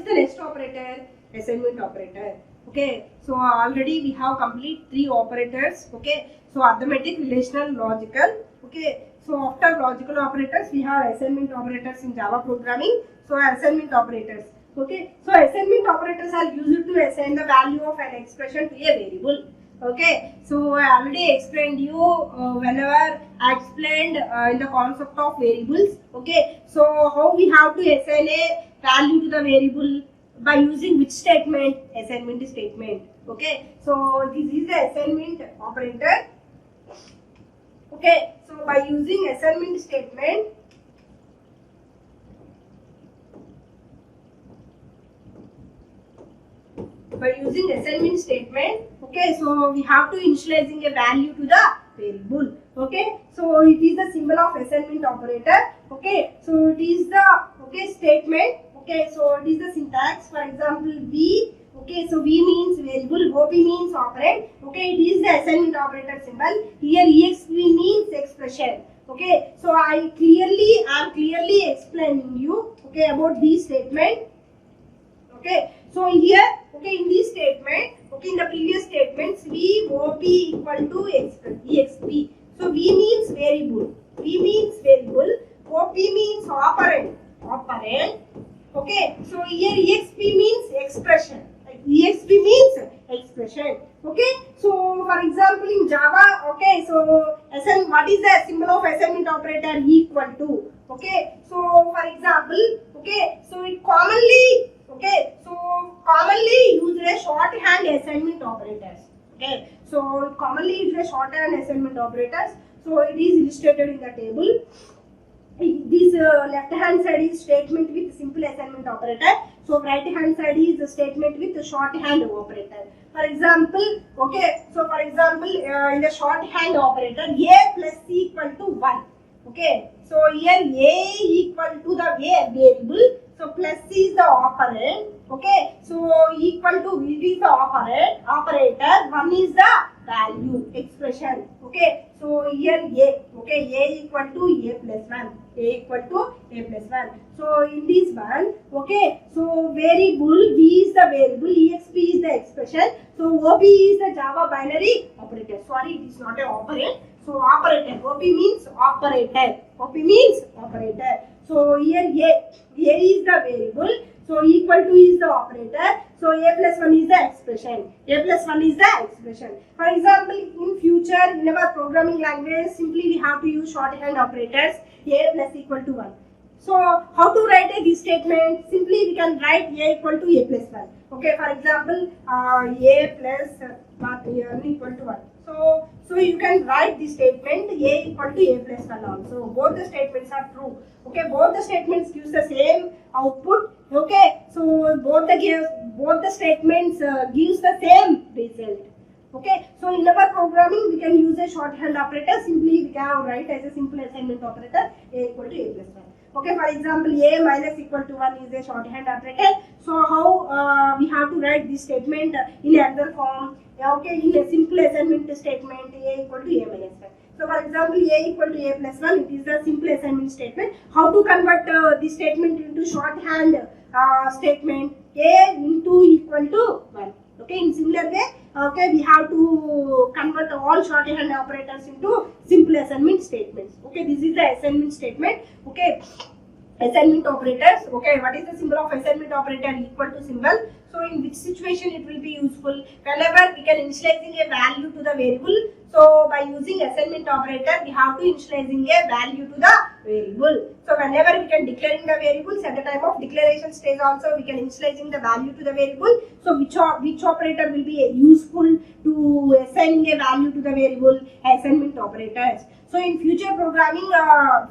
the next operator? Assignment operator. Okay, so already we have complete 3 operators. Okay, so arithmetic, relational, logical. Okay, so after logical operators we have assignment operators in Java programming. So assignment operators. Okay, so assignment operators are used to assign the value of an expression to a variable. Okay, so I already explained you whenever I explained in the concept of variables. Okay, so how we have to assign a value to the variable, by using which statement? Assignment statement. Okay, so this is the assignment operator. Okay, so by using assignment statement, okay, so we have to initializing a value to the variable. Okay, so it is the symbol of assignment operator. Okay, so it is the statement. Okay, so it is the syntax. For example, V. Okay, so V means variable, OP means operand. Okay, it is the assignment operator symbol. Here EXP means expression. Okay, so I am clearly explaining you, okay, about this statement. Okay, so here, okay, in this statement, okay, in the previous statements, V, OP equal to EXP. So V means variable, OP means operand. Okay, so here EXP means expression. EXP means expression. Okay, so for example in Java, okay, so what is the symbol of assignment operator? Equal to. Okay, so for example, okay, so it commonly use a shorthand assignment operators. Okay, so commonly use a shorthand assignment operators. So it is illustrated in the table. This left hand side is statement with simple assignment operator. So right hand side is the statement with shorthand operator. For example, okay, so for example in the shorthand operator, A plus C equal to 1. Okay, so here A equal to the variable. So plus C is the operand. Okay, so equal to it is the operator. 1 is the value expression. Okay, so here A. Okay, A equal to A plus 1. So in this one, okay, so variable V is the variable, EXP is the expression. So OP is the Java binary operator. Sorry, it is not an operand. So operator. OP means operator. So here A is the variable. So equal to is the operator. So A plus 1 is the expression. For example, in future in our programming language, simply we have to use shorthand operators. A plus equal to 1. So how to write this statement? Simply we can write A equal to A plus 1. Okay, for example, A plus 1 equal to 1. So you can write this statement A equal to A plus 1 also. Both the statements are true. Okay, both the statements gives the same output. Okay, so both the statements gives the same result. Okay, so in our programming we can use a shorthand operator. Simply we can write as a simple assignment operator A equal to A plus 1. Okay, for example, A minus equal to 1 is a shorthand operator. So how we have to write this statement in another form? Okay, in a simple assignment statement, A equal to A minus 1. So for example, A equal to A plus 1, it is the simple assignment statement. How to convert this statement into shorthand statement? A into equal to 1. Okay, in similar way, okay, we have to convert all shorthand operators into simple assignment statements. Okay, this is the assignment statement. Okay, assignment operators. Okay, what is the symbol of assignment operator? Equal to symbol. So in which situation it will be useful? Whenever we can initializing a value to the variable. So by using assignment operator, we have to initializing a value to the variable. So whenever we can declaring the variables, at the time of declaration stage also we can initializing the value to the variable. So which operator will be useful to assigning a value to the variable? Assignment operators. So in future programming,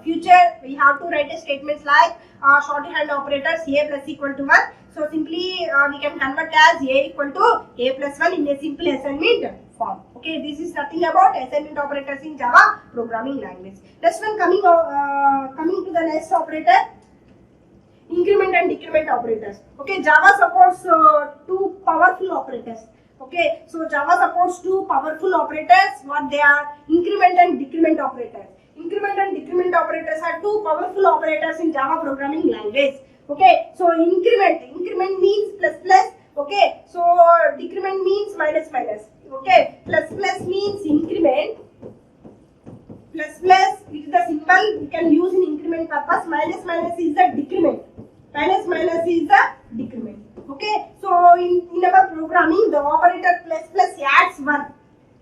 we have to write a statements like shorthand operators A plus equal to 1. So simply we can convert as A equal to A plus 1 in a simple assignment form. Okay, this is nothing about assignment operators in Java programming language. Next one, coming to the next operator, increment and decrement operators. Okay, Java supports two powerful operators. Okay, so Java supports two powerful operators. What they are? Increment and decrement operators. Increment and decrement operators are two powerful operators in Java programming language. Okay, so increment Okay, so in our programming, the operator plus plus adds 1.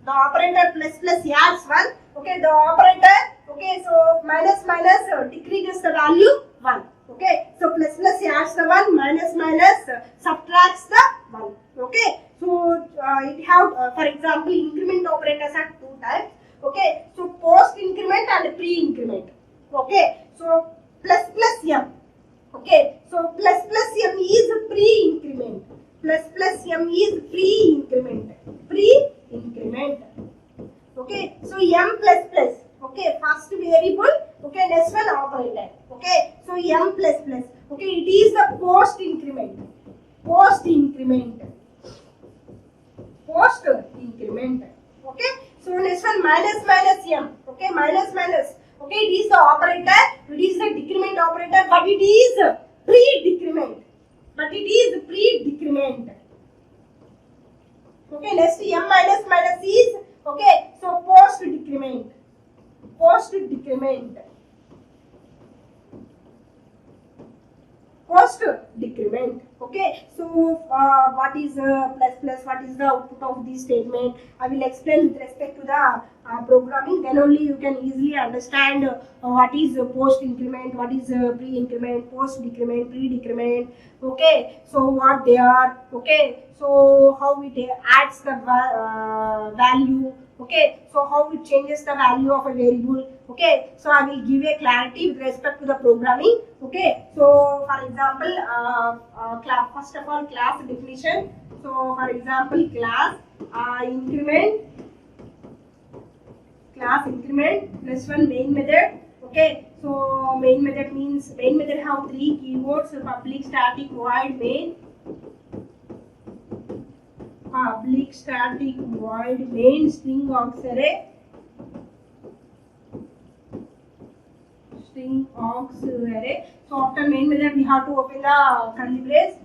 The operator plus plus adds 1. Okay, the operator, okay, so minus minus decreases the value 1. Okay, so plus plus adds the 1, minus minus subtracts the 1. Okay, so it have, for example, increment operators are two types. Okay, so post increment and pre increment. Okay, so plus plus m. Okay, so plus plus m is pre-increment. Plus plus m is pre-increment. Pre-increment. Okay, so m plus plus. Okay, first variable. Okay, next one operator. Okay, so m plus plus. Okay, it is the post-increment. Post-increment. Post-increment. Okay, so next one minus minus m. Okay, minus minus. Okay, it is the operator, it is the decrement operator, but it is pre-decrement. But it is pre-decrement. Okay, next m minus minus is, okay, so post-decrement. Post-decrement. Post-decrement. Okay, so what is plus plus, what is the output of this statement? I will explain with respect to the programming, then only you can easily understand what is post-increment, what is pre-increment, post-decrement, pre-decrement. Okay, so what they are, okay, so how it adds the value, okay, so how it changes the value of a variable. Okay, so I will give a clarity with respect to the programming. Okay, so for example, first of all, class definition. So for example, class increment, class increment plus one main method. Okay, so main method means main method have three keywords: public, static, void, main. Public, static, void, main, string aux array. String aux array. So after main method, we have to open the curly brace.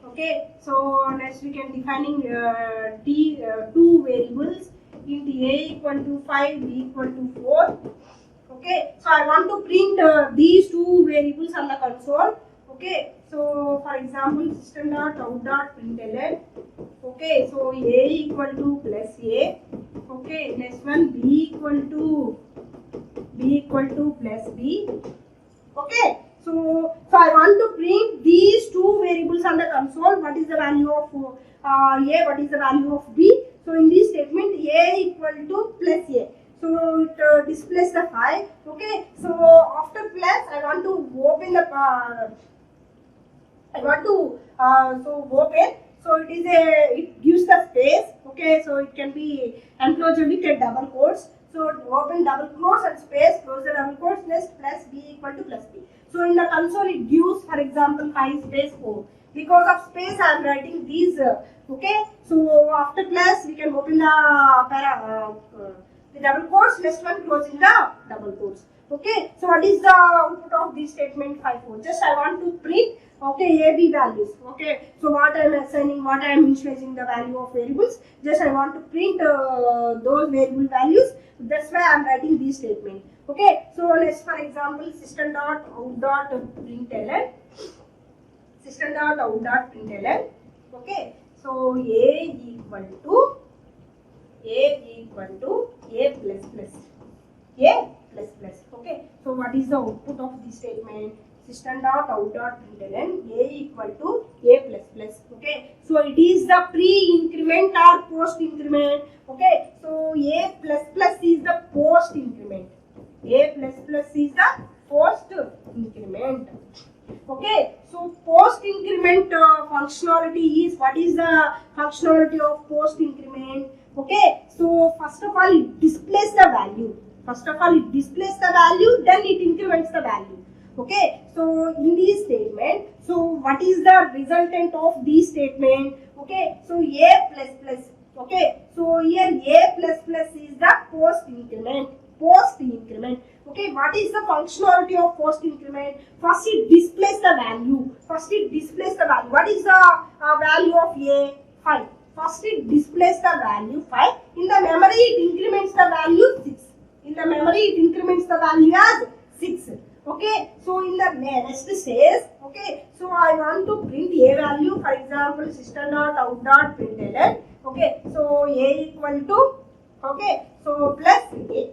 Okay, so next we can defining two variables. Int a equal to 5, b equal to 4. Okay, so I want to print these two variables on the console. Okay, so for example, system dot out dot println. Okay, so a equal to plus a. Okay, next one b equal to plus b. Okay, so I want to print these two variables on the console. What is the value of a? What is the value of b? So in this statement, a equal to plus a. So it displays the 5. Okay, so after plus, I want to open the. So it is it gives the space. Okay, so it can be enclosed with a double quotes. So open double quotes and space, close the double quotes, next plus b equal to plus b. So in the console it gives, for example, 5 space 4. Because of space I am writing these. Okay, so after plus we can open the double quotes, next one closing the double quotes. Okay, so what is the output of this statement 5 4? Just I want to print, okay, a b values. Okay, so what I am assigning, what I am initializing the value of variables, just I want to print those variable values. That's why I am writing this statement. Okay, so let's, for example, system dot out dot println. System dot out dot println. Okay, so a equal to a plus plus. A plus plus. Okay, so what is the output of this statement? System dot out dot println a equal to a plus plus. Okay, so it is the pre-increment or post-increment. Okay, so a plus plus is the post-increment. A plus plus is the post-increment. Okay, so post-increment functionality is, what is the functionality of post-increment? Okay, so first of all it displays the value. First of all it displays the value, then it increments the value. Okay, so in this statement, so what is the resultant of this statement? Okay, so a plus plus. Okay, so here a plus plus is the post increment. Post increment. Okay, what is the functionality of post increment? First it displays the value. First it displays the value. What is the value of a? 5. First it displays the value 5. In the memory it increments the value 6. In the memory it increments the value as 6. Okay, so in the next says, okay, so I want to print a value, for example, example, system dot out dot println. Okay, so A equal to, okay, so plus A.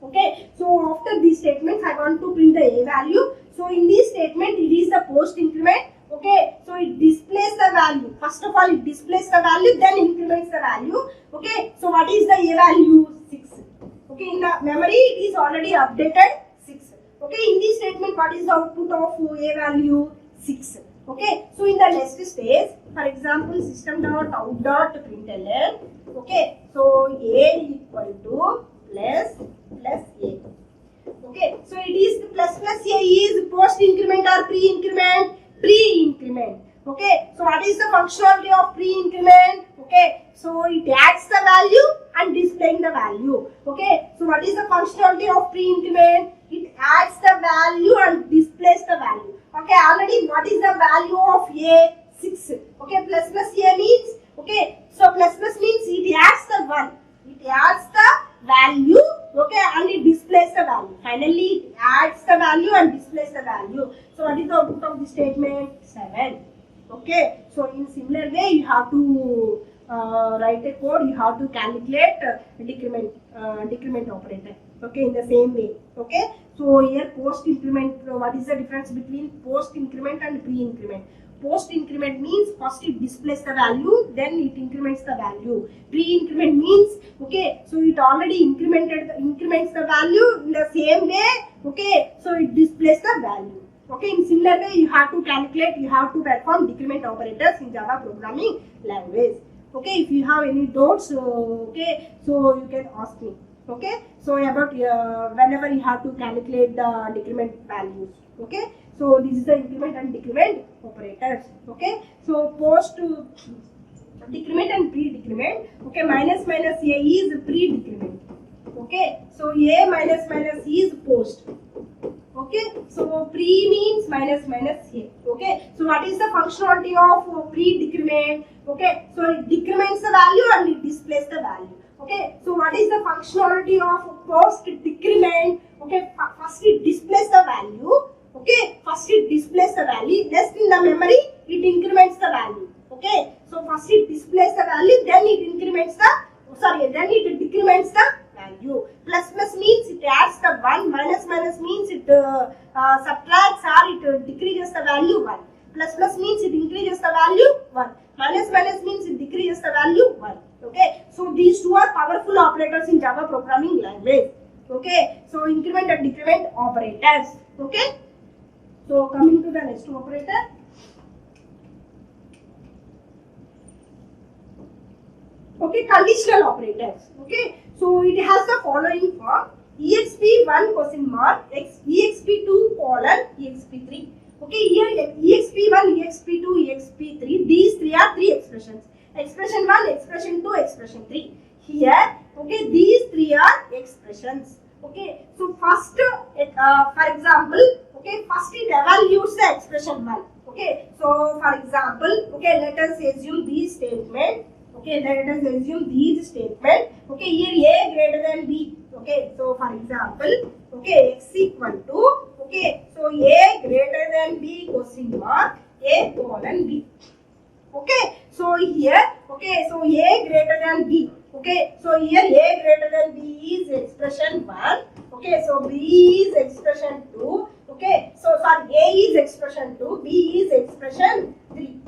Okay, so after these statements, I want to print the A value. So in this statement, it is the post increment. Okay, so it displays the value. First of all, it displays the value, then increments the value. Okay, so what is the A value? 6. Okay, in the memory, it is already updated 6. Okay, in this statement, what is the output of A value? 6. Okay, so in the next stage, for example, system dot out dot println. Okay, so A equal to plus A. Okay, so it is plus A is post increment or pre increment? Pre increment. Okay, so what is the functionality of pre increment? Okay, so it adds the value and displaying the value. Okay, so what is the functionality of pre increment? It adds the value and displays the value. Okay, already what is the value of A? 6. Okay, plus A means, okay, so plus means it adds the 1. It adds the value, okay, and it displays the value. Finally, it adds the value and displays the value. So what is the output of the statement? 7. Okay, so in similar way, you have to write a code. You have to calculate decrement operator. Okay, in the same way. Okay, so here post increment. What is the difference between post increment and pre increment? Post increment means first it displays the value, then it increments the value. Pre increment means, okay, so it already increments the value in the same way. Okay, so it displays the value. Okay, in similar way, you have to calculate, you have to perform decrement operators in Java programming language. Okay, if you have any doubts, okay, so you can ask me. Okay, so about whenever you have to calculate the decrement values. Okay, so this is the increment and decrement operators. Okay, so post decrement and pre-decrement. Okay, minus A is pre-decrement. Okay, so A minus is post. Okay, so pre means minus A. Okay, so what is the functionality of pre-decrement? Okay, so it decrements the value and it displays the value. Okay, so what is the functionality of post decrement? Okay, first it displays the value. Okay, first it displays the value. Next in the memory, it increments the value. Okay, so first it displays the value, then it increments the, then it decrements the value. Plus means it adds the 1. Minus means it subtracts or it decreases the value 1. Plus means it increases the value 1. Minus means it decreases the value 1. Okay, so these two are powerful operators in Java programming language. Okay, so increment and decrement operators. Okay, so coming to the next operator. Okay, conditional operators. Okay, so it has the following form: exp1 question mark exp2 colon exp3. Okay, here exp1, exp2, exp3. These three are three expressions. Expression 1, expression 2, expression 3. Here, okay, these three are expressions. Okay, so first, for example, okay, first it evaluates the expression 1. Okay, so for example, okay, let us assume this statement. Okay, let us assume these statement. Okay, here A greater than B. Okay, so for example, okay, x equal to, okay, so A greater than B question mark A colon B. Okay, so here, okay, so A greater than B. Okay, so here A greater than B is expression 1. Okay, so B is expression 2. Okay, so sorry, A is expression 2, B is expression 3.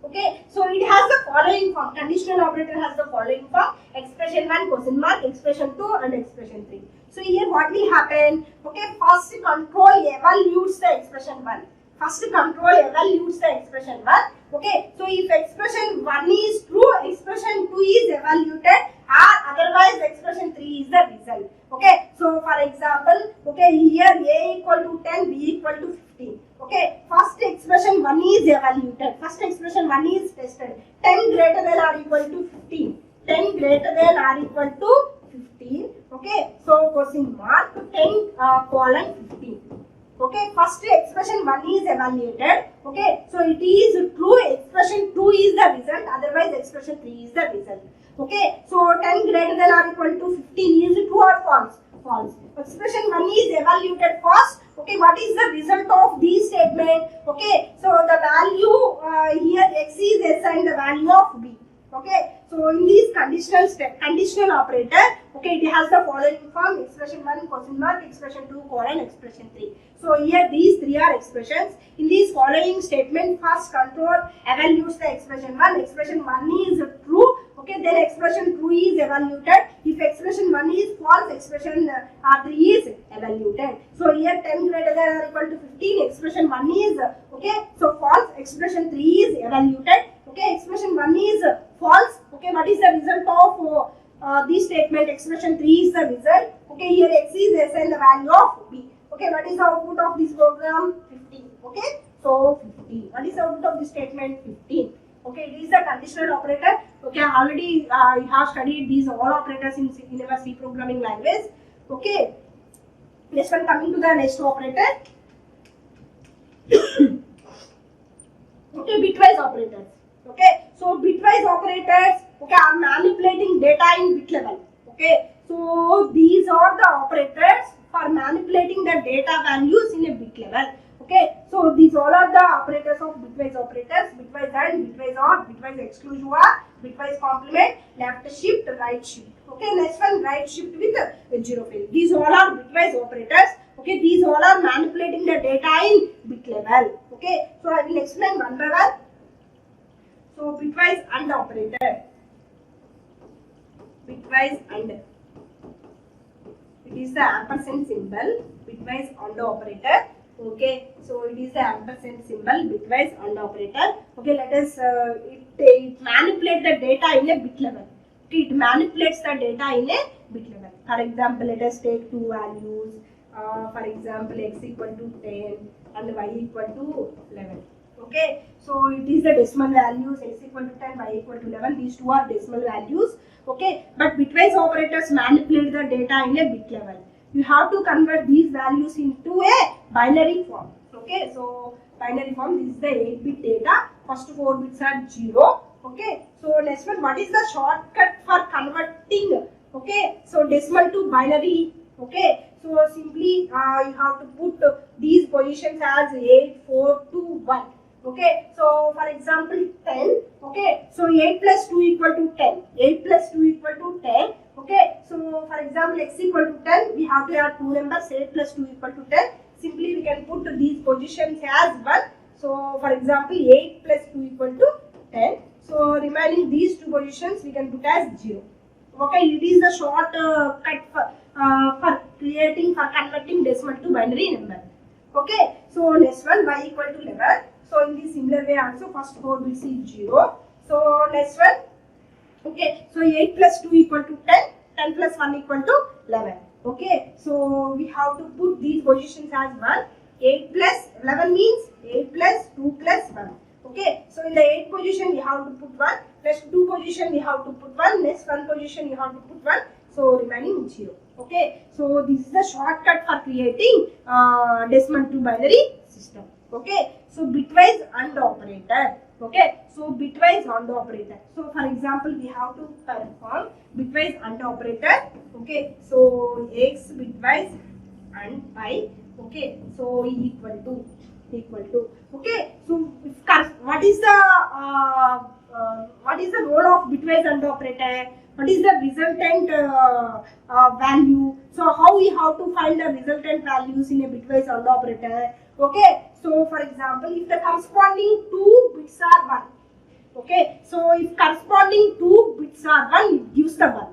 Okay, so it has the following form. Conditional operator has the following form: expression 1 question mark, expression 2 and expression 3. So here what will happen? Okay, first control evaluates the expression 1. First control evaluates the expression 1. Okay, so if expression 1 is true, expression 2 is evaluated, or otherwise expression 3 is the result. Okay, so for example, okay, here A equal to 10, B equal to 15. Okay, first expression 1 is evaluated. First expression 1 is tested. 10 greater than or equal to 15. 10 greater than or equal to 15. Okay, so question mark 10 colon 15. Okay, first expression 1 is evaluated. Okay, so it is true, expression 2 is the result, otherwise expression 3 is the result. Okay, so 10 greater than or equal to 15 is true or false? False. Expression 1 is evaluated first. Okay, what is the result of this statement? Okay, so the value here X is assigned the value of B. Okay, so in these conditional operator, okay, it has the following form: expression 1 question mark, expression 2 colon, expression 3. So here these three are expressions. In these following statement, first control evaluates the expression 1. Expression 1 is true. Okay, then expression 2 is evaluated. If expression 1 is false, expression 3 is evaluated. So here 10 greater than or equal to 15, expression 1 is okay, so false, expression 3 is evaluated. Okay, expression 1 is false. Okay, what is the result of this statement? Expression 3 is the result. Okay, here X is assigned the value of B. Okay, what is the output of this program? 15. Okay, so 15. What is the output of this statement? 15. Okay, it is the conditional operator. Okay, already you have studied these all operators in our C programming language. Okay, next one, coming to the next operator. Okay, bitwise operators. Okay, so bitwise operators, okay, are manipulating data in bit level. Okay, so these are the operators for manipulating the data values in a bit level. Okay, so these all are the operators of bitwise operators: bitwise AND, bitwise OR, bitwise exclusive OR, bitwise complement, left shift, right shift. Okay, next one, right shift with zero fail. These all are bitwise operators. Okay, these all are manipulating the data in bit level. Okay, so I will explain one by one. So bitwise AND operator, bitwise AND, it is the ampersand symbol, bitwise AND operator. Okay, so it is the ampersand symbol, bitwise AND operator. Okay, let us it manipulate the data in a bit level. Okay, it manipulates the data in a bit level. For example, let us take two values. For example, x equal to 10 and y equal to 11. Okay, so it is the decimal values, x equal to 10, y equal to 11. These two are decimal values. Okay, but bitwise operators manipulate the data in a bit level. You have to convert these values into a binary form. Okay, so binary form, this is the 8-bit data. First 4 bits are 0. Okay, so next one, what is the shortcut for converting? Okay, so decimal to binary. Okay, so simply you have to put these positions as 8, 4, 2, 1. Okay, so for example 10. Okay, so 8 plus 2 equal to 10. 8 plus 2 equal to 10. Okay, so for example x equal to 10, we have to add two numbers, 8 plus 2 equal to 10. Simply we can put these positions as 1. So for example 8 plus 2 equal to 10. So remaining these two positions we can put as 0. Okay, it is the short cut for converting decimal to binary number. Okay, so next one, y equal to 11. So in the similar way also, first 4 bits is 0. So next one, okay, so 8 plus 2 equal to 10, 10 plus 1 equal to 11. Okay, so we have to put these positions as 1. 8 plus 11 means 8 plus 2 plus 1. Okay, so in the 8 position we have to put 1, next 2 position we have to put 1, next 1 position you have to put 1, so remaining 0. Okay, so this is the shortcut for creating decimal to binary system. Okay, so bitwise AND operator. Okay, so bitwise AND operator. So for example, we have to perform bitwise AND operator. Okay, so x bitwise and y. Okay, so equal to. Okay, so what is the role of bitwise AND operator? What is the resultant value? So how we have to find the resultant values in a bitwise AND operator? Okay, so for example, if the corresponding 2 bits are 1. Okay, so if corresponding 2 bits are 1, it gives the 1.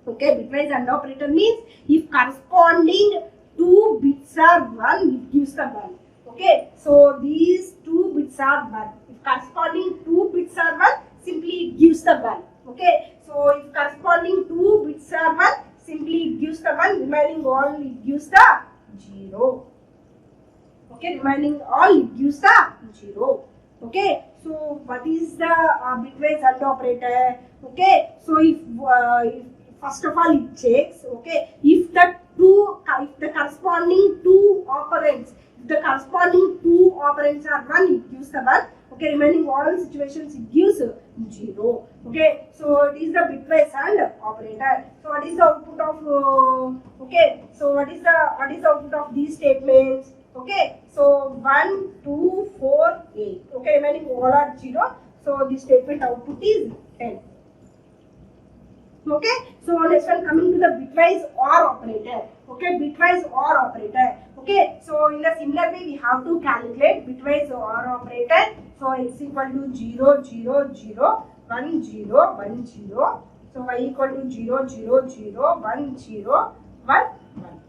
Okay, bitwise AND operator means if corresponding 2 bits are 1, it gives the 1. Okay, so these 2 bits are 1. If corresponding 2 bits are 1, simply it gives the 1. Okay, so if corresponding 2 bits are 1, simply it gives the 1, remaining all it gives the 0. Okay, remaining all it gives the 0. Okay, so what is the bitwise AND operator? Okay, so if first of all it checks, okay, if the corresponding two operands, if the corresponding 2 operands are 1, it gives the 1. Okay, remaining all situations it gives 0. Okay, so it is the bitwise AND operator. So what is the output of okay? So what is the output of these statements? Okay, so 1, 2, 4, 8. Okay, remaining all are 0. So the statement output is 10. Okay, so next one coming to the bitwise OR operator. Okay, bitwise OR operator. Okay, so in a similar way we have to calculate bitwise OR operator. So x equal to 0, 0, 0, 1, 0, 1, 0. So y equal to 0, 0, 0, 1, 0, 1, 1.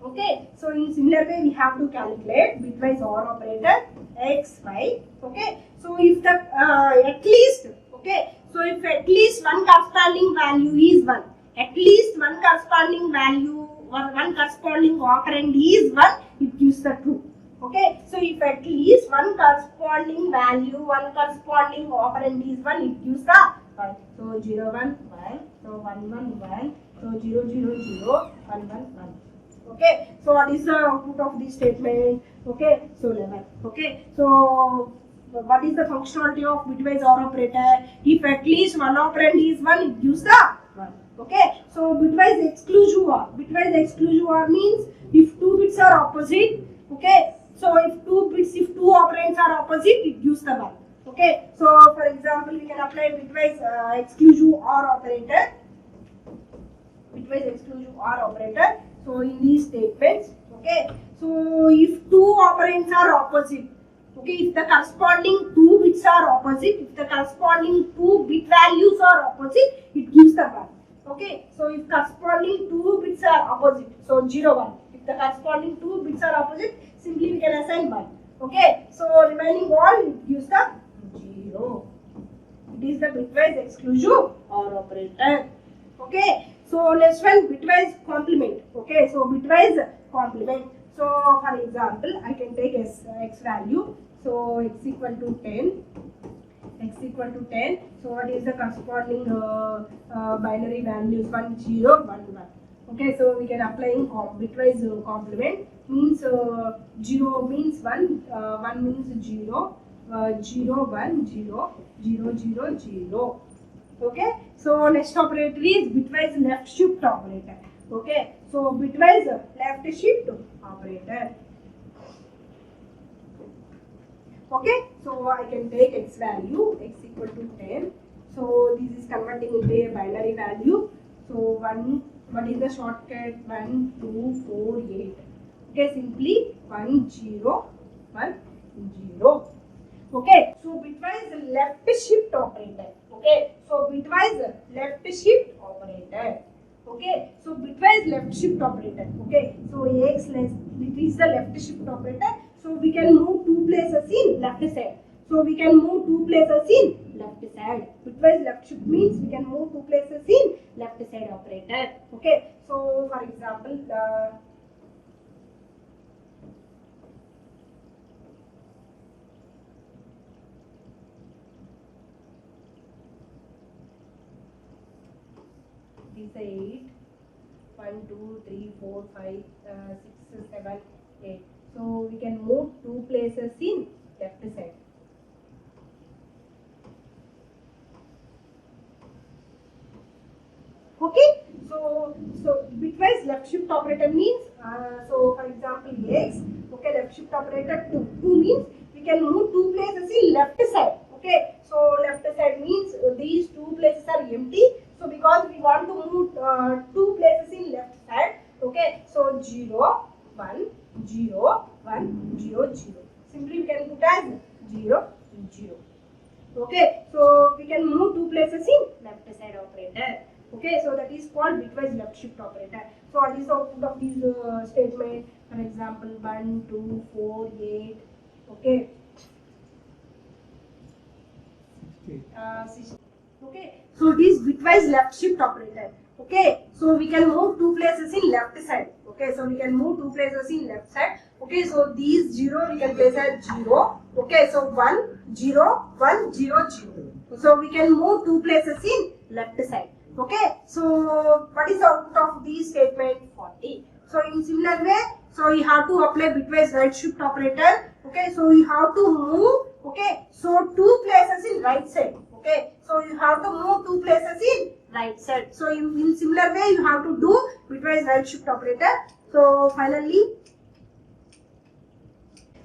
Okay, so in similar way we have to calculate bitwise OR operator x, y. Okay, so if the at least, okay, so if at least one corresponding value is 1, at least one corresponding value or one corresponding operand is 1, it gives the true. Okay, so if at least one corresponding value, one corresponding operand is 1, it gives the 1. So 0, 1, 1, so 1, 1, 1, so 0, 0, 0, 1, 1, 1. Okay, so what is the output of this statement? Okay, so 11. Okay, so what is the functionality of bitwise OR operator? If at least one operand is 1, it gives the 1. Okay, so bitwise exclusive OR. Bitwise exclusive OR means if two bits are opposite. Okay, so if two operands are opposite, it gives the 1. Okay, so for example, we can apply bitwise exclusive OR operator. Bitwise exclusive OR operator. So in these statements, okay, so if two operands are opposite, okay, if the corresponding two bits are opposite, if the corresponding two bit values are opposite, it gives the 1. Okay, so if corresponding two bits are opposite, so 0, 1. If the corresponding two bits are opposite, simply we can assign 1. Okay, so remaining all, it gives the 0. It is the bitwise exclusive OR operator. Okay. So next one, bitwise complement. Okay, so bitwise complement. So for example, I can take x value. So x equal to 10. X equal to 10. So what is the corresponding binary values? 1, 0, 1, 1. Okay, so we can apply in bitwise complement. Means 0 means 1, 1 means 0, 0, 1, 0, 0, 0, 0. Okay, so next operator is bitwise left shift operator. Okay, so bitwise left shift operator. Okay, so I can take x value, x equal to 10. So this is converting into a binary value. So 1, what is the shortcut? 1, 2, 4, 8. Okay, simply 1, 0, 1, 0. Okay, so bitwise left shift operator. Okay, so bitwise left shift operator. Okay, so bitwise left shift operator. Okay, so Ax less, it is the left shift operator. So we can move two places in left side. So we can move two places in left side. Bitwise left shift means we can move two places in left side operator. Okay, so for example, these are 8, 1, 2, 3, 4, 5, 6, 7, 8. So we can move two places in left side. Okay, so bitwise left shift operator means so for example x, okay, left shift operator 2. 2 means we can move two places in left side. Okay, so left side means these two places are empty. So because we want to move two places in left side, okay, so 0, 1, 0, 1, 0, 0. Simply we can put as 0, 0. Okay, so we can move two places in left side operator. Okay, so that is called bitwise left shift operator. So what is the output of this statement? For example, 1, 2, 4, 8. Okay. 60. Okay, so this bitwise left shift operator. Okay, so we can move two places in left side. Okay, so we can move two places in left side. Okay, so these 0 we can place as 0. Okay, so 1, 0, 1, 0, 0. So we can move two places in left side. Okay, so what is the output of this statement? 40. So in similar way, so you have to apply bitwise right shift operator. Okay, so you have to move. Okay, so two places in right side. Okay, so you have to move two places in right side. So in similar way, you have to do bitwise right shift operator. So finally,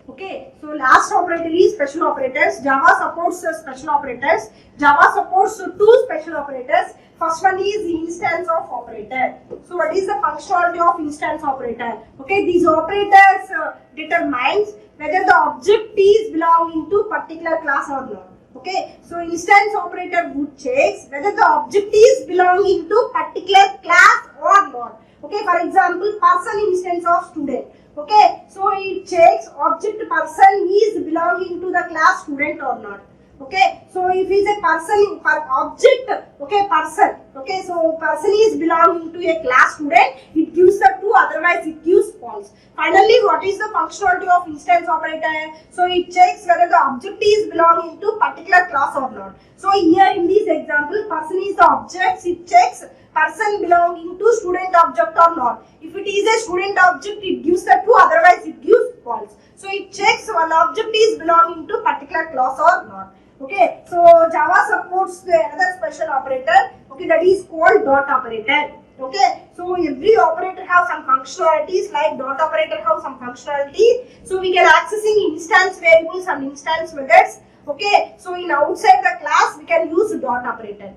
Okay, so last operator is special operators. Java supports special operators. Java supports two special operators. First one is instance of operator. So what is the functionality of instance operator? Okay, these operators determines whether the object is belonging to particular class or not. Okay, so instance operator would checks whether the object is belonging to particular class or not. Okay, for example, person instance of student. Okay, so it checks object person is belonging to the class student or not. Okay, so if is a person object, okay, person, okay, so person is belonging to a class student, it gives the true, otherwise it gives false. Finally, what is the functionality of instance operator? So it checks whether the object is belonging to particular class or not. So here in this example, person is the object, it checks person belonging to student object or not. If it is a student object, it gives the true, otherwise it gives false. So it checks one object is belonging to particular class or not. Okay, so Java supports the another special operator, okay, that is called dot operator. Okay, so every operator has some functionalities, like dot operator have some functionality. So we can accessing instance variables and instance methods. Okay, so in outside the class we can use dot operator.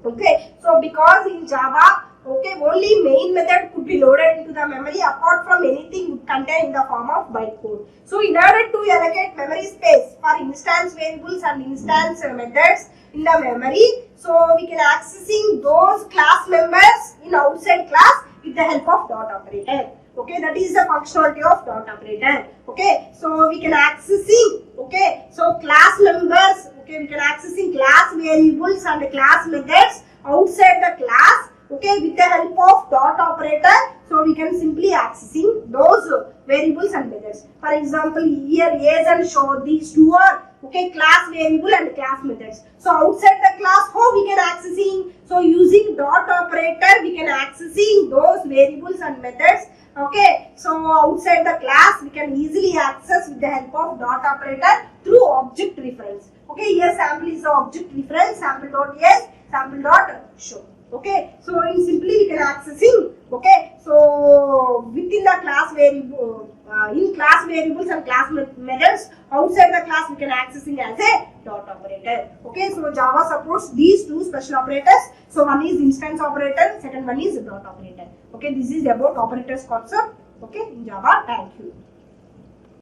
Okay, so because in Java, okay, only main method could be loaded into the memory, apart from anything would contain in the form of bytecode. So in order to allocate memory space for instance variables and instance methods in the memory, so we can accessing those class members in outside class with the help of dot operator. Okay, that is the functionality of dot operator. Okay, so we can accessing, okay, so class members, okay, we can accessing class variables and class methods outside the class, okay, with the help of dot operator. So we can simply accessing those variables and methods. For example, here age and show, these two are, okay, class variable and class methods. So outside the class, how we can accessing? So using dot operator, we can accessing those variables and methods. Okay, so outside the class, we can easily access with the help of dot operator through object reference. Okay, here sample is the object reference, sample dot yes, sample dot show. Okay, so in simply we can accessing, okay, so within the class variable, in class variables and class methods, outside the class we can accessing as a dot operator. Okay, so Java supports these two special operators. So one is instance operator, second one is dot operator. Okay, this is about operators concept, okay, in Java. Thank you.